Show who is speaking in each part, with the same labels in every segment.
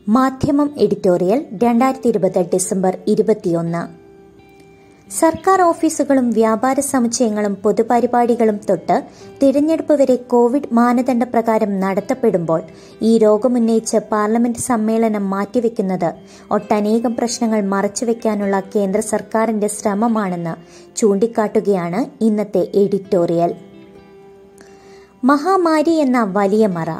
Speaker 1: മാധ്യമം editorial 2020 December 21. സർക്കാർ ഓഫീസുകളും വ്യാപാര സമുച്ചയങ്ങളും പൊതുപരിപാടികളും തൊട്ട് തിരഞ്ഞെടുപ്പ് വരെ കോവിഡ് മാനദണ്ഡപ്രകാരം നടത്തപ്പെടുമ്പോൾ ഈ രോഗമുന്നയിച്ച് പാർലമെന്റ് സമ്മേളനം മാറ്റിവെക്കുന്നത് ഒട്ടനേകം പ്രശ്നങ്ങൾ മറച്ചുവെക്കാനുള്ള കേന്ദ്ര സർക്കാരിന്റെ ശ്രമമാണെന്ന് ചൂണ്ടിക്കാട്ടുകയാണ് ഇന്നത്തെ എഡിറ്റോറിയൽ. മഹാമാരി എന്ന വലിയ മറ.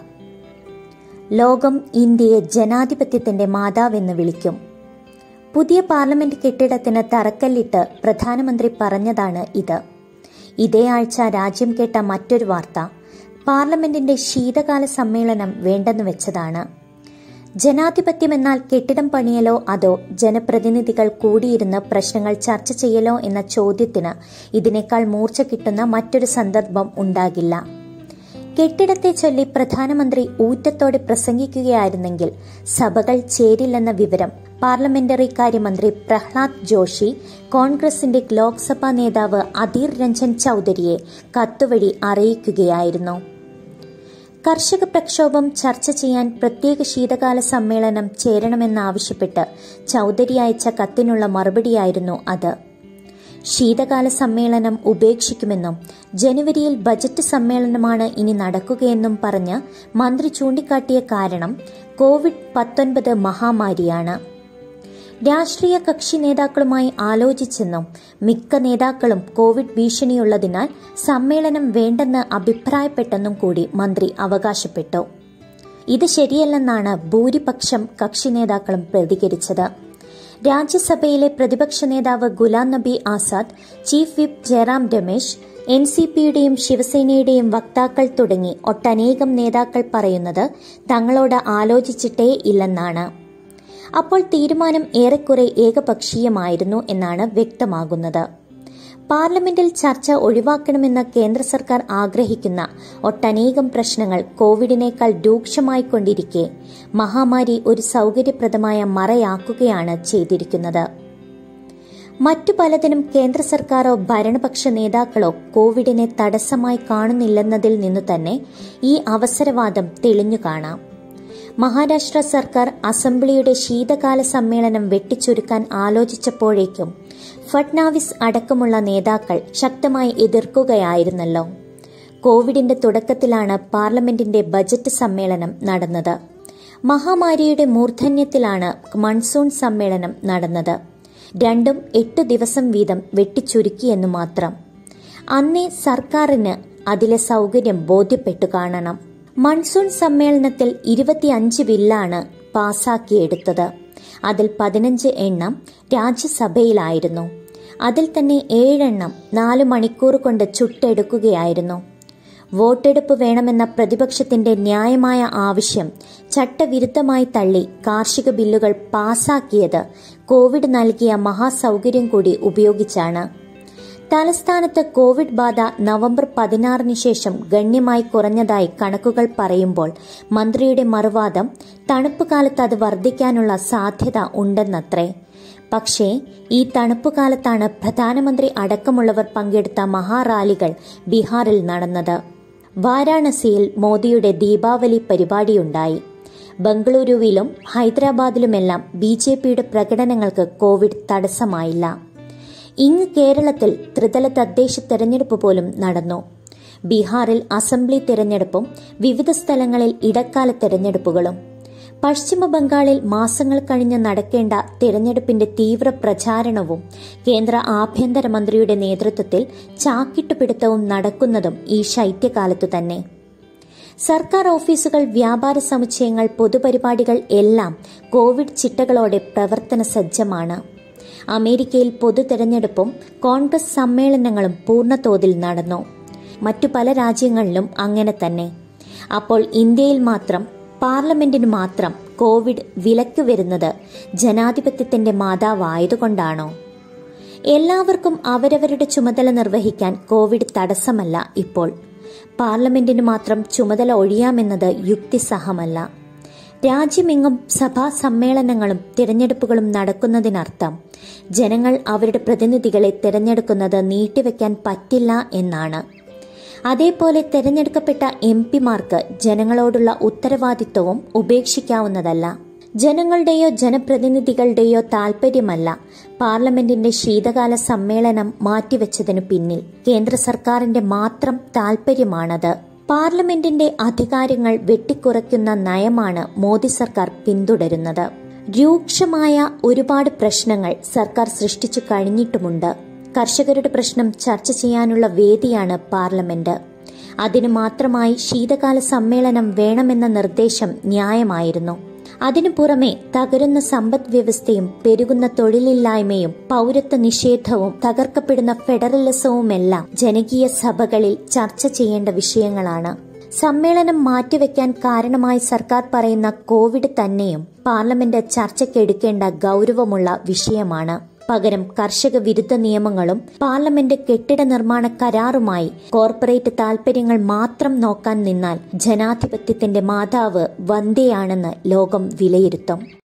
Speaker 1: ലോകം ഇന്ത്യയെ ജനാധിപത്യത്തിന്റെ മാതാവെന്ന് വിളിക്കും. പുതിയ പാർലമെന്റ് കെട്ടിടത്തിന് തറക്കല്ലിട്ട് പ്രധാനമന്ത്രി പറഞ്ഞതാണ് ഇത്. ഇതേ ആഴ്ച രാജ്യം കേട്ട മറ്റൊരു വാർത്ത പാർലമെന്റിന്റെ ശീതകാല സമ്മേളനം വേണ്ടെന്ന് വെച്ചതാണ്. ജനാധിപത്യമെന്നാൽ കെട്ടിടം പണിയലോ അതോ ജനപ്രതിനിധികൾ കൂടിയിരുന്ന് പ്രശ്നങ്ങൾ ചർച്ച ചെയ്യലോ എന്ന ചോദ്യത്തിന് ഇതിനേക്കാൾ മൂർച്ച കിട്ടുന്ന മറ്റൊരു സന്ദർഭം ഉണ്ടാകില്ല. കെട്ടിടത്തെ ചൊല്ലി പ്രധാനമന്ത്രി ഊറ്റത്തോടെ പ്രസംഗിക്കുകയായിരുന്നെങ്കിൽ സഭകൾ ചേരില്ലെന്ന വിവരം പാർലമെന്ററി കാര്യമന്ത്രി പ്രഹ്ലാദ് ജോഷി കോൺഗ്രസിന്റെ ലോക്സഭാ നേതാവ് അധീർ രഞ്ജൻ ചൌധരിയെ കത്തുവഴി അറിയിക്കുകയായിരുന്നു. കർഷക പ്രക്ഷോഭം ചർച്ച ചെയ്യാൻ പ്രത്യേക ശീതകാല സമ്മേളനം ചേരണമെന്നാവശ്യപ്പെട്ട് ചൌധരി അയച്ച കത്തിനുള്ള മറുപടിയായിരുന്നു അത്. ശീതകാല സമ്മേളനം ഉപേക്ഷിക്കുമെന്നും ജനുവരിയിൽ ബജറ്റ് സമ്മേളനമാണ് ഇനി നടക്കുകയെന്നും പറഞ്ഞ് മന്ത്രി ചൂണ്ടിക്കാട്ടിയ കാരണം കോവിഡ്-19 മഹാമാരിയാണ്. രാഷ്ട്രീയ കക്ഷി നേതാക്കളുമായി ആലോചിച്ചെന്നും മിക്ക നേതാക്കളും കോവിഡ് ഭീഷണിയുള്ളതിനാൽ സമ്മേളനം വേണ്ടെന്ന് അഭിപ്രായപ്പെട്ടെന്നും കൂടി മന്ത്രി അവകാശപ്പെട്ടു. ഇത് ശരിയല്ലെന്നാണ് ഭൂരിപക്ഷം കക്ഷി നേതാക്കളും പ്രതികരിച്ചത്. രാജ്യസഭയിലെ പ്രതിപക്ഷ നേതാവ് ഗുലാം നബി ആസാദ്, ചീഫ് വിപ്പ് ജയറാം രമേശ്, എൻസിപിയുടെയും ശിവസേനയുടെയും വക്താക്കൾ തുടങ്ങി ഒട്ടനേകം നേതാക്കൾ പറയുന്നത് തങ്ങളോട് ആലോചിച്ചിട്ടേ ഇല്ലെന്നാണ്. അപ്പോൾ തീരുമാനം ഏറെക്കുറെ ഏകപക്ഷീയമായിരുന്നു എന്നാണ് വ്യക്തമാകുന്നത്. പാർലമെന്റിൽ ചർച്ച ഒഴിവാക്കണമെന്ന് കേന്ദ്ര സർക്കാർ ആഗ്രഹിക്കുന്ന ഒട്ടനേകം പ്രശ്നങ്ങൾ കോവിഡിനേക്കാൾ രൂക്ഷമായിക്കൊണ്ടിരിക്കെ മഹാമാരി ഒരു സൗകര്യപ്രദമായ മറയാക്കുകയാണ് ചെയ്തിരിക്കുന്നത്. മറ്റു പലതിനും കേന്ദ്ര സർക്കാരോ ഭരണപക്ഷ നേതാക്കളോ കോവിഡിനെ തടസ്സമായി കാണുന്നില്ലെന്നതിൽ നിന്നു തന്നെ ഈ അവസരവാദം തെളിഞ്ഞു കാണാം. മഹാരാഷ്ട്ര സർക്കാർ അസംബ്ലിയുടെ ശീതകാല സമ്മേളനം വെട്ടിച്ചുരുക്കാൻ ആലോചിച്ചപ്പോഴേക്കും ഫഡ്നാവിസ് അടക്കമുള്ള നേതാക്കൾ ശക്തമായി എതിർക്കുകയായിരുന്നല്ലോ. കോവിഡിന്റെ തുടക്കത്തിലാണ് പാർലമെന്റിന്റെ ബജറ്റ് സമ്മേളനം നടന്നത്. മഹാമാരിയുടെ മൂർധന്യത്തിലാണ് മൺസൂൺ സമ്മേളനം നടന്നത്. രണ്ടും 8 ദിവസം വീതം വെട്ടിച്ചുരുക്കിയെന്നു മാത്രം. അന്നേ സർക്കാരിന് അതിലെ സൗകര്യം ബോധ്യപ്പെട്ടു കാണണം. മൺസൂൺ സമ്മേളനത്തിൽ 25 ബില്ലാണ് പാസാക്കിയെടുത്തത്. അതിൽ 15 എണ്ണം രാജ്യസഭയിലായിരുന്നു. അതിൽ തന്നെ 7 എണ്ണം 4 മണിക്കൂർ കൊണ്ട് ചുട്ടെടുക്കുകയായിരുന്നു. വോട്ടെടുപ്പ് വേണമെന്ന പ്രതിപക്ഷത്തിന്റെ ന്യായമായ ആവശ്യം ചട്ടവിരുദ്ധമായി തള്ളി കാർഷിക ബില്ലുകൾ പാസാക്കിയത് കോവിഡ് നൽകിയ മഹാസൗകര്യം കൂടി ഉപയോഗിച്ചാണ്. തലസ്ഥാനത്ത് കോവിഡ് ബാധ നവംബർ 16 ശേഷം ഗണ്യമായി കുറഞ്ഞതായി കണക്കുകൾ പറയുമ്പോൾ മന്ത്രിയുടെ മറുവാദം തണുപ്പ് കാലത്ത് അത് വർദ്ധിക്കാനുള്ള സാധ്യത ഉണ്ടെന്നത്രേ. പക്ഷേ ഈ തണുപ്പ് കാലത്താണ് പ്രധാനമന്ത്രി അടക്കമുള്ളവർ പങ്കെടുത്ത മഹാറാലികൾ ബീഹാറിൽ നടന്നത്. വാരാണസിയിൽ മോദിയുടെ ദീപാവലി പരിപാടിയുണ്ടായി. ബംഗളൂരുവിലും ഹൈദരാബാദിലുമെല്ലാം BJPയുടെ പ്രകടനങ്ങൾക്ക് കോവിഡ് തടസ്സമായില്ല. ഇങ്ങ് കേരളത്തിൽ ത്രിതല തദ്ദേശ തെരഞ്ഞെടുപ്പ് പോലും നടന്നു. ബീഹാറിൽ അസംബ്ലി തെരഞ്ഞെടുപ്പും വിവിധ സ്ഥലങ്ങളിൽ ഇടക്കാല തെരഞ്ഞെടുപ്പുകളും. പശ്ചിമ ബംഗാളിൽ മാസങ്ങൾ കഴിഞ്ഞ് നടക്കേണ്ട തെരഞ്ഞെടുപ്പിന്റെ തീവ്ര പ്രചാരണവും കേന്ദ്ര ആഭ്യന്തരമന്ത്രിയുടെ നേതൃത്വത്തിൽ ചാക്കിട്ടുപിടുത്തവും നടക്കുന്നതും ഈ ശൈത്യകാലത്തു തന്നെ. സർക്കാർ ഓഫീസുകൾ, വ്യാപാര സമുച്ചയങ്ങൾ, പൊതുപരിപാടികൾ എല്ലാം കോവിഡ് ചിട്ടകളോടെ പ്രവർത്തന സജ്ജമാണ്. അമേരിക്കയിൽ പൊതു തെരഞ്ഞെടുപ്പും കോൺഗ്രസ് സമ്മേളനങ്ങളും പൂർണ്ണതോതിൽ നടന്നു. മറ്റു പല രാജ്യങ്ങളിലും അങ്ങനെ തന്നെ. അപ്പോൾ ഇന്ത്യയിൽ മാത്രം, പാർലമെന്റിന് മാത്രം കോവിഡ് വിലക്ക് വരുന്നത് ജനാധിപത്യത്തിന്റെ മാതാവായതുകൊണ്ടാണോ? എല്ലാവർക്കും അവരവരുടെ ചുമതല നിർവഹിക്കാൻ കോവിഡ് തടസ്സമല്ല ഇപ്പോൾ. പാർലമെന്റിന് മാത്രം ചുമതല ഒഴിയാമെന്നത് യുക്തിസഹമല്ല. രാജ്യമെങ്ങും സഭാ സമ്മേളനങ്ങളും തിരഞ്ഞെടുപ്പുകളും നടക്കുന്നതിനർത്ഥം ജനങ്ങൾ അവരുടെ പ്രതിനിധികളെ തിരഞ്ഞെടുക്കുന്നത് നീട്ടിവെക്കാൻ പറ്റില്ല എന്നാണ്. അതേപോലെ തെരഞ്ഞെടുക്കപ്പെട്ട MP-മാർക്ക് ജനങ്ങളോടുള്ള ഉത്തരവാദിത്വവും ഉപേക്ഷിക്കാവുന്നതല്ല. ജനങ്ങളുടെയോ ജനപ്രതിനിധികളുടെയോ താൽപര്യമല്ല പാർലമെന്റിന്റെ ശീതകാല സമ്മേളനം മാറ്റിവെച്ചതിനു പിന്നിൽ. കേന്ദ്ര സർക്കാരിന്റെ മാത്രം താൽപര്യമാണത്. പാർലമെന്റിന്റെ അധികാരങ്ങൾ വെട്ടിക്കുറയ്ക്കുന്ന നയമാണ് മോദി സർക്കാർ പിന്തുടരുന്നത്. രൂക്ഷമായ ഒരുപാട് പ്രശ്നങ്ങൾ സർക്കാർ സൃഷ്ടിച്ചു കഴിഞ്ഞിട്ടുമുണ്ട്. കർഷകരുടെ പ്രശ്നം ചർച്ച ചെയ്യാനുള്ള വേദിയാണ് പാർലമെന്റ്. അതിനു മാത്രമായി ശീതകാല സമ്മേളനം വേണമെന്ന നിർദ്ദേശം ന്യായമായിരുന്നു. അതിനു പുറമെ തകരുന്ന സമ്പദ് വ്യവസ്ഥയും പെരുകുന്ന തൊഴിലില്ലായ്മയും പൗരത്വ നിഷേധവും തകർക്കപ്പെടുന്ന ഫെഡറലിസവുമെല്ലാം ജനകീയ സഭകളിൽ ചർച്ച ചെയ്യേണ്ട വിഷയങ്ങളാണ്. സമ്മേളനം മാറ്റിവെക്കാൻ കാരണമായി സർക്കാർ പറയുന്ന കോവിഡ് തന്നെയും പാർലമെന്റ് ചർച്ചയ്ക്കെടുക്കേണ്ട ഗൌരവമുള്ള വിഷയമാണ്. പകരം കർഷക വിരുദ്ധ നിയമങ്ങളും പാർലമെന്റ് കെട്ടിട നിർമ്മാണ കരാറുമായി കോർപ്പറേറ്റ് താൽപര്യങ്ങൾ മാത്രം നോക്കാൻ നിന്നാൽ ജനാധിപത്യത്തിന്റെ മാതാവ് വന്ധ്യയാണെന്ന് ലോകം വിലയിരുത്തും.